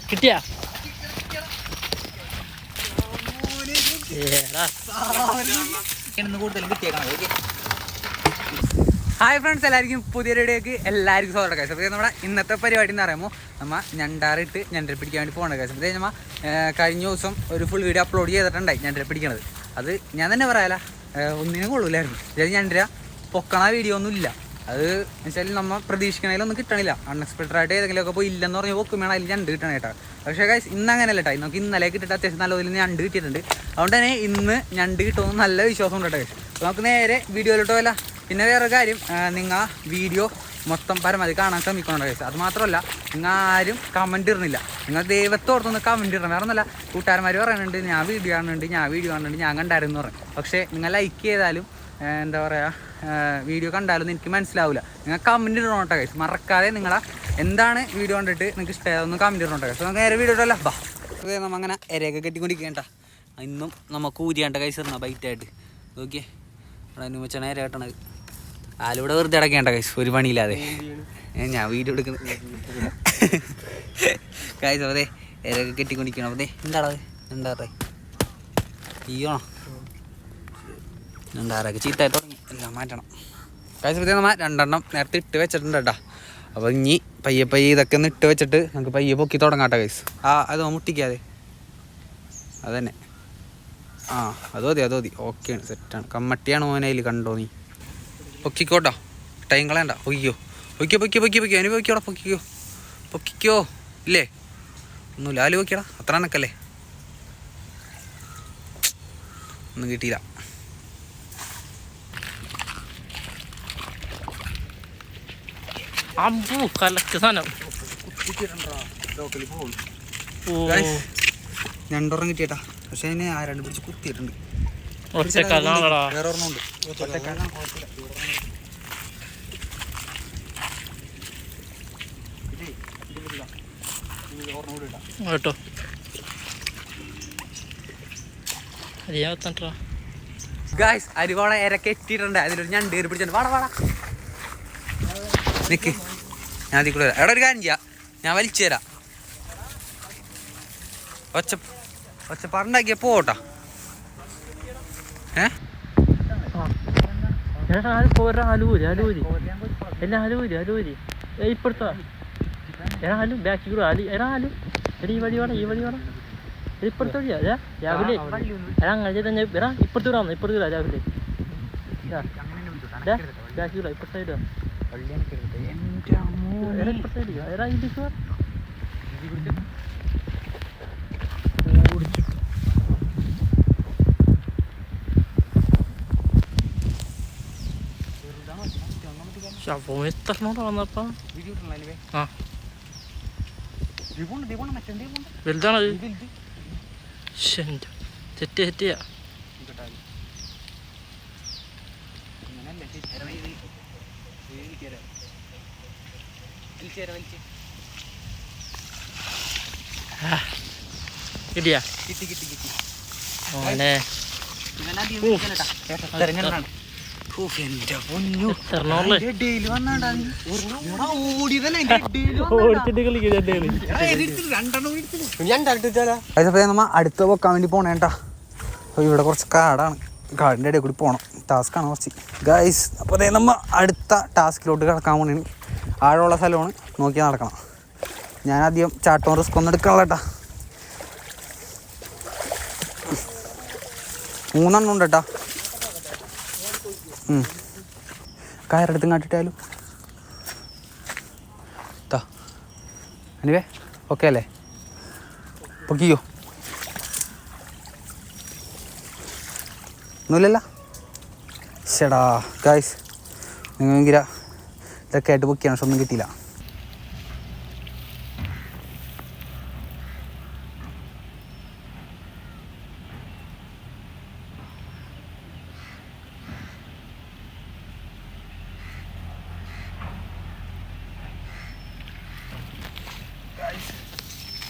കിട്ടിയാ കൂടുതൽ കിട്ടിയേക്കണം. Hi friends, എല്ലാവർക്കും പുതിയ വീഡിയോക്ക് എല്ലാവർക്കും സ്വാഗതം. കഴിച്ചു അപ്പോൾ നമ്മുടെ ഇന്നത്തെ പരിപാടി എന്ന് പറയുമ്പോൾ നമ്മൾ ഞണ്ടാറിട്ട് ഞണ്ടരെ പിടിക്കാൻ വേണ്ടി പോകണം. കഴിച്ചു അപ്പോൾ നമ്മൾ കഴിഞ്ഞ ദിവസം ഒരു ഫുൾ വീഡിയോ അപ്ലോഡ് ചെയ്തിട്ടുണ്ടായി ഞണ്ടരെ പിടിക്കണത്. അത് ഞാൻ തന്നെ പറയാല, ഒന്നിനും കൊള്ളൂലായിരുന്നു. അതായത് ഞണ്ടര പൊക്കണ വീഡിയോ ഒന്നും ഇല്ല. അത് വെച്ചാൽ നമ്മൾ പ്രതീക്ഷിക്കണതിലൊന്നും കിട്ടണില്ല. അൺഎക്സ്പെക്റ്റഡ് ആയിട്ട് ഏതെങ്കിലുമൊക്കെ പോയി ഇല്ലെന്ന് പറഞ്ഞാൽ പൊക്കും വേണം അതിൽ ഞണ്ട് കിട്ടണം കേട്ടോ. പക്ഷേ ഗൈസ് ഇന്ന് അങ്ങനെയല്ല കേട്ടോ. നമുക്ക് ഇന്നലെ കിട്ടിയിട്ട് അത്യാവശ്യം നല്ല രീതിയിൽ ഞണ്ട് കിട്ടിയിട്ടുണ്ട്. അതുകൊണ്ട് തന്നെ ഇന്ന് ഞണ്ട് കിട്ടുമെന്ന് നല്ല വിശ്വാസം ഉണ്ട് കേട്ടോ. അപ്പോൾ നമുക്ക് നേരെ വീഡിയോയിലോട്ട് പോയല്ല. പിന്നെ വേറെ കാര്യം, നിങ്ങൾ വീഡിയോ മൊത്തം പരമാവധി കാണാൻ ശ്രമിക്കണം കേസ്. അത് മാത്രമല്ല, നിങ്ങൾ ആരും കമൻറ്റ് ഇടുന്നില്ല. നിങ്ങൾ ദൈവത്തോടത്തൊന്ന് കമൻറ്റ് ഇടണം. വേറെ ഒന്നുമല്ല, കൂട്ടുകാരന്മാർ പറയുന്നുണ്ട് ഞാൻ വീഡിയോ കാണുന്നുണ്ട്, ഞാൻ കണ്ടായിരുന്നു പറഞ്ഞു. പക്ഷേ നിങ്ങൾ ലൈക്ക് ചെയ്താലും എന്താ പറയുക, വീഡിയോ കണ്ടാലും എനിക്ക് മനസ്സിലാവില്ല. നിങ്ങൾ കമൻറ്റ് ഇടണം കേട്ടോ കേസ്. മറക്കാതെ നിങ്ങളെ എന്താണ് വീഡിയോ കണ്ടിട്ട് നിങ്ങൾക്ക് ഇഷ്ടമായതൊന്ന് കമൻറ്റ് ഇടണം കേട്ടോ. നമുക്ക് നേരെ വീഡിയോ ഇട്ടല്ല. ബാ നമ്മൾ അങ്ങനെ ഇരയൊക്കെ കെട്ടിക്കൊണ്ടിരിക്കേണ്ട. ഇന്നും നമുക്ക് ഊരിയാണ്ട കൈസ് ഇടണം ബൈറ്റായിട്ട്. ഓക്കെ, അതിന് വെച്ചാൽ നേരെ കേട്ടണത്. ആലൂടെ വെറുതെ അടക്കേണ്ട കൈസ്, ഒരു പണിയില്ലാതെ. ഞാൻ വീഡിയോ എടുക്കുന്നത് കൈസ്. അതെ ഇരയൊക്കെ കെട്ടിക്കൊണ്ടിരിക്കണം. അതെ എന്താണത് എന്താറേ ഈയോണോ എന്താറൊക്കെ ചീത്തായി തുടങ്ങി, എല്ലാം മാറ്റണം കൈസ്. പറ്റി നമ്മൾ രണ്ടെണ്ണം നേരത്തെ ഇട്ട് വെച്ചിട്ടുണ്ട് കേട്ടോ. അപ്പോൾ ഇനി പയ്യെ ഇതൊക്കെ ഒന്ന് ഇട്ട് വെച്ചിട്ട് നമുക്ക് പയ്യെ പൊക്കി തുടങ്ങാട്ടോ കൈസ്. അത് മുട്ടിക്കാതെ അതന്നെ. അത് മതി. ഓക്കെയാണ്, സെറ്റാണ്. കമ്മട്ടിയാണ് മോനയിൽ കണ്ടോ നീ. പൊക്കിക്കോട്ടോ, ടൈം കളയണ്ട. പൊക്കിക്കോ അതിന് പൊക്കിയോടാ. പൊക്കിക്കോ ഇല്ലേ ഒന്നുമില്ല. ആല് പൊക്കിയടാ, അത്ര എനക്കല്ലേ. ഒന്നും കിട്ടിയില്ല. രണ്ടോറം കിട്ടിയേട്ടാ. പക്ഷെ അതിന് ആരാണ്ട് പിടിച്ച് കുത്തിയിട്ടുണ്ട്. വേറെ ഒരെണ്ണമുണ്ട്. കേട്ടോ ഗായ്സ്, അരിവാള ഇരക്കെ എത്തിയിട്ടുണ്ട്. അതിലൊരു ഞണ്ട് കയറി പിടിച്ചിട്ടുണ്ട്. വാടാ നിക്ക്, ഞാൻ അതിൽ കൂടെ എവിടെ ഒരു കാര്യം ചെയ്യാം, ഞാൻ വലിച്ചു തരാം. ഒച്ചപ്പാടുണ്ടാക്കിയ പോട്ടാ. ഇപ്പഴത്തെ ബാക്കി കൂടെ ഈ വഴി വേണം ഇപ്പുറത്തെ വഴിയാ രാവിലെ. അങ്ങനെ തന്നെ ഇപ്പുറത്ത് വിടാം. രാവിലെ ബാക്കി കൂടെ ഇപ്പുറത്തെ സൈഡ് എത്തണോടാ വന്നപ്പാ. വലുതാണത്. തെറ്റിയാ കിട്ടിയാ ഓനെ. നമ്മ അടുത്ത വെക്കാൻ വേണ്ടി പോണേട്ടാ. അപ്പോൾ ഇവിടെ കുറച്ച് കാടാണ്, കാടിൻ്റെ ഇടയിൽ കൂടി പോകണം. ടാസ്ക്കാണ് കുറച്ച് ഗൈസ്. അപ്പോൾ അതേ നമ്മൾ അടുത്ത ടാസ്കിലോട്ട് കിടക്കാൻ പോണേണ്. ആഴമുള്ള സ്ഥലമാണ്, നോക്കി നടക്കണം. ഞാൻ ആദ്യം ചാട്ടവും റിസ്ക് ഒന്നും എടുക്കാനുള്ള കേട്ടാ. 3 എണ്ണം ഉണ്ട് കേട്ടാ. കയറെടുത്തും കാട്ടിട്ടാലും അനിവേ ഓക്കെ അല്ലേ. പൊക്കിയോ ഒന്നുമില്ലല്ലോ. ശടാ ഗൈസ്, നിങ്ങൾ ഭയങ്കര ഇതൊക്കെ ആയിട്ട് പൊക്കിയാണ്, പക്ഷെ ഒന്നും കിട്ടിയില്ല.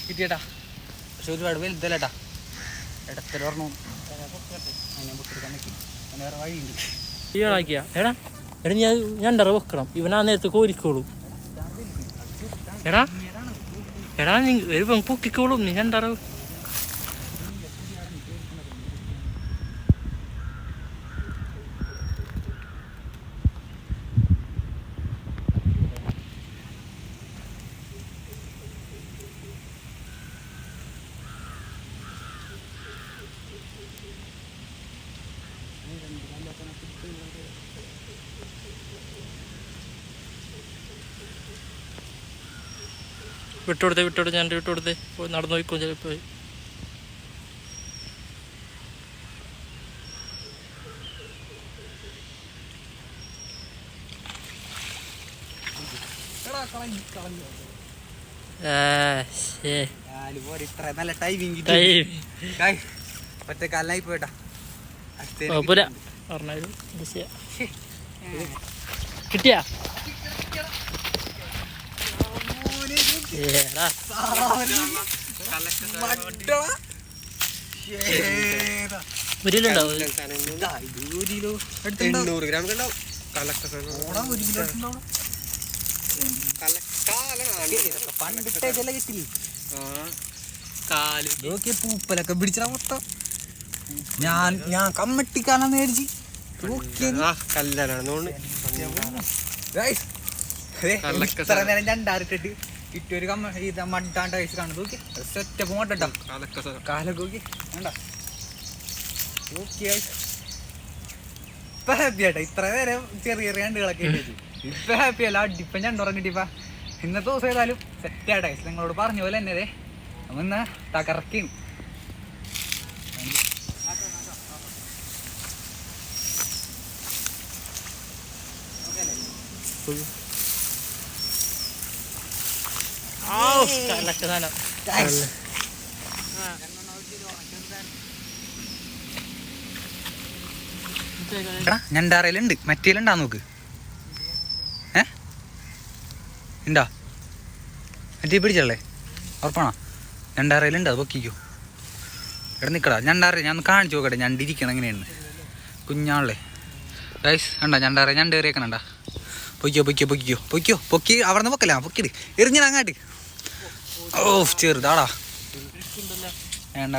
കിട്ടിയേട്ടാ, പക്ഷെ ഒരുപാട് വലുതല്ലേട്ടാ. ഇടത്തിൽ പറഞ്ഞു അതിനെ പൊട്ടിയെടുക്കാൻ നിൽക്കി. വേറെ വഴിയുണ്ട്. ഈണാക്കിയാ എടാ ഞാൻ വെക്കണം. ഇവനാ നേരത്തെ കോരിക്കോളൂ. എടാ എടാ നീ ഒരു പൊക്കിക്കോളും നീ രണ്ടാറവ്. വിട്ടുകൊടുത്തേ ഞാൻ വിട്ടുകൊടുത്തേ പോയി നടന്നു പോയിക്കോ ചിലപ്പോൾ. നല്ല ടൈമിങ് ഒറ്റക്കാലായി പോയിട്ടാ. കിട്ടിയാ മുരിലുണ്ടാവും. 800 ഗ്രാം ഉണ്ടാവും. പൂപ്പലൊക്കെ പിടിച്ചാ മൊത്തം. ഞാൻ കമ്മട്ടിക്കാലാന്ന് മേടിച്ച് നേരം രണ്ടാറിട്ടിട്ട് ഇട്ടൊരു മഡാണ്ട് കഴിച്ച് കാണുന്നത് നോക്കി സെറ്റപ്പ് മൊട്ടാ കാലൊക്കെ നോക്കി വേണ്ട. ഇപ്പൊ ഹാപ്പി ആട്ടാ. ഇത്ര നേരം ചെറിയ ചെറിയ ഞണ്ടുകളൊക്കെ ഇപ്പൊ ഹാപ്പി അല്ല. അടിപ്പം ഞണ്ടുറങ്ങിട്ടിപ്പ ഇന്നത്തെ ദിവസം ഏതായാലും സെറ്റാട്ടെ. നിങ്ങളോട് പറഞ്ഞ പോലെ തന്നെ അതെ നമ്മ ഇന്ന് തകർക്കും. ഞണ്ടാറയിലുണ്ട്. മറ്റേലുണ്ടാ നോക്ക്. ഉണ്ടാ മറ്റേ പിടിച്ചല്ലേ ഉറപ്പാണോ? ഞണ്ടാറയിലുണ്ട്. അത് പൊക്കിക്കോ. ഇവിടെ നിൽക്കടാ ഞണ്ടാറ. ഞാൻ ഒന്ന് കാണിച്ചു നോക്കട്ടെ ഞണ്ടിരിക്കണം എങ്ങനെയാണ് കുഞ്ഞാളെ. ഗൈസ് കണ്ടാ ഞണ്ടാറ ഞണ്ട് കയറിയേക്കണണ്ടാ. പൊക്കി അവിടെ നിന്ന് പൊക്കല്ല. പൊക്കിട് എറിഞ്ഞാ അങ്ങാട്ട്. ഓ ചെറുതാടാ. വേണ്ട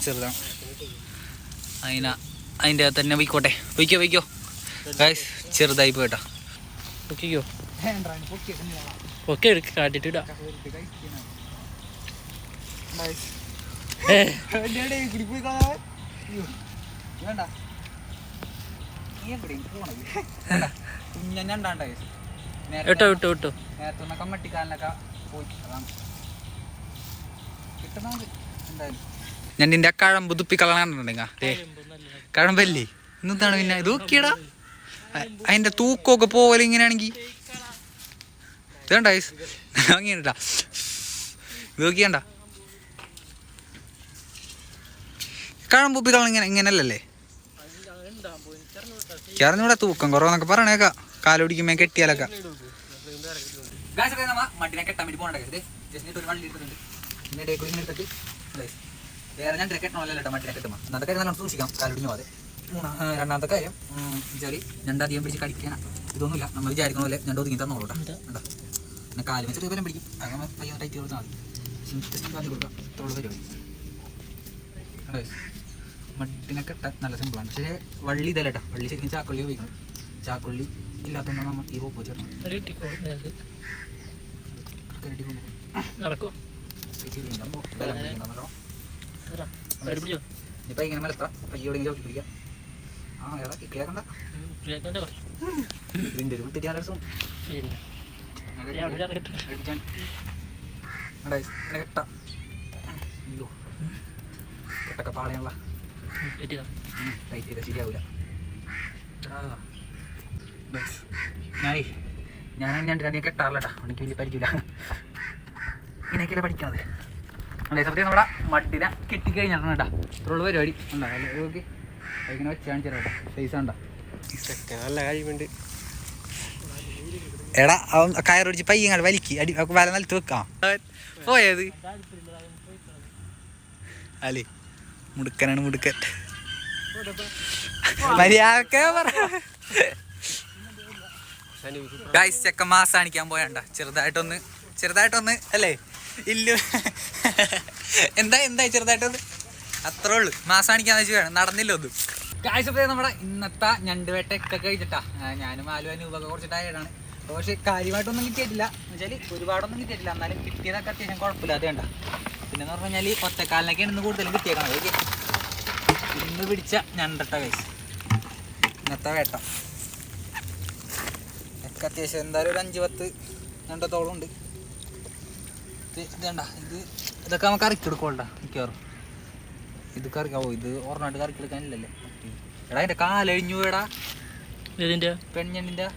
ചെറുതാണ്. അതിൻ്റെ അകത്ത് തന്നെ പൊയ്ക്കോട്ടെ. പൊയ്ക്കോ ഗൈസ്. ചെറുതായി പോയിട്ടാ. പൊക്കിക്കോ. പൊക്കി എടുക്ക് കാട്ടിട്ടിടാ. വിട്ടോ നേരത്തെ കമ്മട്ടിക്കാലിനൊക്കെ പോയി. ഞാൻ നിന്റെ കഴമ്പ് തുപ്പിക്കളാണെന്നുണ്ടെങ്ക കഴമ്പല്ലേ ഇന്നത്താണ്. പിന്നെ ഇത് നോക്കിയടാ അതിന്റെ തൂക്കമൊക്കെ പോവല് ഇങ്ങനെയാണെങ്കിൽ ഇതേണ്ട അങ്ങനെട്ടാ. ഇത് നോക്കിയണ്ട കഴമ്പുപ്പിക്കള ഇങ്ങനല്ലേ. അറിഞ്ഞൂടെ തൂക്കം കുറവെന്നൊക്കെ പറയണേക്കാ. കാലൊടിക്കുമ്പോ കെട്ടിയാലൊക്കെ മട്ടിനെ കെട്ടാൻ വേണ്ടി പോകണ്ടേ. ഒരു വള്ളി എടുത്തിട്ടുണ്ട്. വേറെ ഞാൻ കെട്ടണമല്ലോ മട്ടിനെ കെട്ടുമ്പോൾ അന്നത്തെ കാര്യം നല്ല സൂക്ഷിക്കാം. കാലൊടിഞ്ഞു പോകാതെ. രണ്ടാമത്തെ കാര്യം വെച്ചാൽ ഞണ്ടധികം പിടിച്ച് കടിക്കാനാ. ഇതൊന്നുമില്ല നമ്മൾ വിചാരിക്കണ പോലെ ഞണ്ട് ഒതുങ്ങി തന്നോളൂട്ടാ. കണ്ടോ പിന്നെ കാല് വെച്ചിട്ട് ബലം പിടിക്കും. അങ്ങനെ പയ്യ ടൈറ്റ് കൊടുത്താൽ മതി. കൊടുക്കാം. ഇത്രയുള്ള പരിപാടി. മട്ടിനെ കെട്ടാൻ നല്ല സിമ്പിളാണ്. പക്ഷേ വള്ളി ഇതല്ലേട്ടാ. വള്ളി ശരിക്കും ചാക്കൊള്ളി ഉപയോഗിക്കണം. ചാക്കൊള്ളി ഇല്ലാത്തതുകൊണ്ട് നമ്മൾ ഈ പോപ്പ് ചേർക്കണം. ഇപ്പൊ ഇങ്ങനെ മലത്താ പയ്യോടെ ചോക്കി പിടിക്കാം. കിട്ടിയാക്കണ്ട ഇതിന്റെ ഒരു തെറ്റിയാൻ രസം കെട്ടാ. അയ്യോ കെട്ടൊക്കെ പാളയാണല്ല. ടൈറ്റ് ചെയ്താൽ ശരിയാവില്ല. ഞാൻ രണ്ടിനെ കെട്ടാറില്ലട്ടാ. എനിക്ക് വലിയ പരിചയമില്ല. ഇങ്ങനെയൊക്കെയല്ലേ പഠിക്കണത്. അതേ സമയത്ത് നമ്മുടെ മട്ടിനെ കെട്ടിക്കഴിഞ്ഞാണ് കേട്ടാ. ഇത്രയുള്ള പരിപാടി ഉണ്ടാവും. ഓക്കെ ഇങ്ങനെ വെച്ചാണ് ചേട്ടാ. സൈസ് ഉണ്ടാ നല്ല കഴിവുണ്ട്. എടാ അവൻ കയറൊടിച്ച് പയ്യങ്ങാട് വലിക്ക്. അടി വല നിലത്ത് വെക്കാം. പോയത് അല്ലേ മുടുക്കനാണ് മുടുക്കൻ. ചെക്കൻ മാസം കാണിക്കാൻ പോയണ്ട. ചെറുതായിട്ടൊന്ന് ചെറുതായിട്ടൊന്ന് അല്ലേ ഇല്ലു എന്തായി ചെറുതായിട്ടൊന്ന് അത്രേ ഉള്ളു. മാസം കാണിക്കാന്ന് വെച്ച് വേണം, നടന്നില്ല ഒന്നും. കാഴ്ചപ്പോ നമ്മുടെ ഇന്നത്തെ ഞണ്ടുവേട്ടൊക്കെ കഴിഞ്ഞിട്ടാ ഞാനും ആലുവ നൂപൊക്കെ കുറച്ച് ടയർഡാണ്. പക്ഷേ കാര്യമായിട്ടൊന്നും കിട്ടിയിട്ടില്ല എന്ന് വെച്ചാൽ ഒരുപാടൊന്നും കിട്ടിയിട്ടില്ല. എന്നാലും കിട്ടിയതൊക്കെ അത്യാവശ്യം കുഴപ്പമില്ലാതെ വേണ്ട. പിന്നെന്ന് പറഞ്ഞു കഴിഞ്ഞാൽ ഒറ്റക്കാലിനൊക്കെയാണ് ഇന്ന് കൂടുതലും കിട്ടിയേക്കണം. ഓക്കെ, ഇന്ന് പിടിച്ച ഞണ്ടട്ട കൈസ് ഇന്നത്തെ വേട്ട ഒക്കെ അത്യാവശ്യം എന്തായാലും ഒരു 5-10 ഞണ്ടത്തോളം ഉണ്ട്. ഇതേണ്ട ഇതൊക്കെ നമുക്ക് കറിക്കെടുക്കോണ്ടാ മിക്കവാറും. ഇത് കറി ഇത് ഓർമ്മയായിട്ട് കറിക്കെടുക്കാനില്ലല്ലേ. എടാ അതിൻ്റെ കാലഴിഞ്ഞു എടാ ഇതിന്റെ പെൺഞണ്ടിൻ്റെ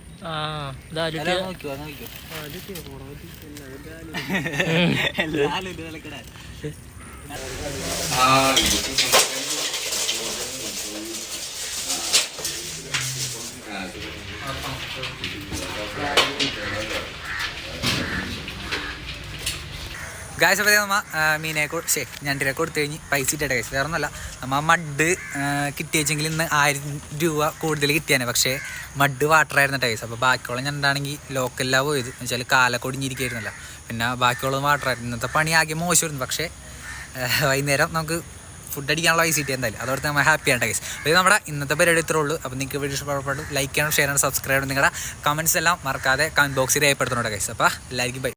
നോക്കിയോ ഗായ്സ്. അപ്പോൾ നമ്മ മീനെ ഞണ്ടിനെ കൊടുത്തു കഴിഞ്ഞ് പൈസ ഇട്ടേ ഗൈസ്. വേറെ ഒന്നുമല്ല, നമ്മ മഡ് കിട്ടിയെങ്കിൽ ഇന്ന് 1000 രൂപ കൂടുതൽ കിട്ടിയാണ്. പക്ഷേ മഡ് വാട്ടറായിരുന്നു ഗൈസ്. അപ്പോൾ ബാക്കിയുള്ള ഞണ്ടാണെങ്കിൽ ലോക്കലിലാണ് പോയത് എന്ന് വെച്ചാൽ കാലക്കൊടിഞ്ഞിരിക്കുന്നില്ല. പിന്നെ ബാക്കിയുള്ളത് വാട്ടറായിരുന്നു. ഇന്നത്തെ പണി ആകെ മോശമായിരുന്നു. പക്ഷേ വൈകുന്നേരം നമുക്ക് ഫുഡ് അടിക്കാനുള്ള പൈസ കിട്ടിയ എന്തായാലും അതോടത്ത് നമ്മൾ ഹാപ്പിയാണ് ഗൈസ്. അപ്പോൾ നമ്മുടെ ഇന്നത്തെ പരിപാടി ഇത്രേ ഉള്ളൂ. അപ്പോൾ നിങ്ങൾക്ക് വീഡിയോ ഇഷ്ടപ്പെട്ടു ലൈക്ക് ചെയ്യണം, ഷെയർ ചെയ്യണം, സബ്സ്ക്രൈബ് ചെയ്യണം. നിങ്ങളുടെ കമൻറ്റ്സ് എല്ലാം മറക്കാതെ കമൻറ്റ് ബോക്സിൽ രേഖപ്പെടുത്തണോട്ടെ ഗൈസ്. അപ്പോൾ എല്ലാവർക്കും ബൈ.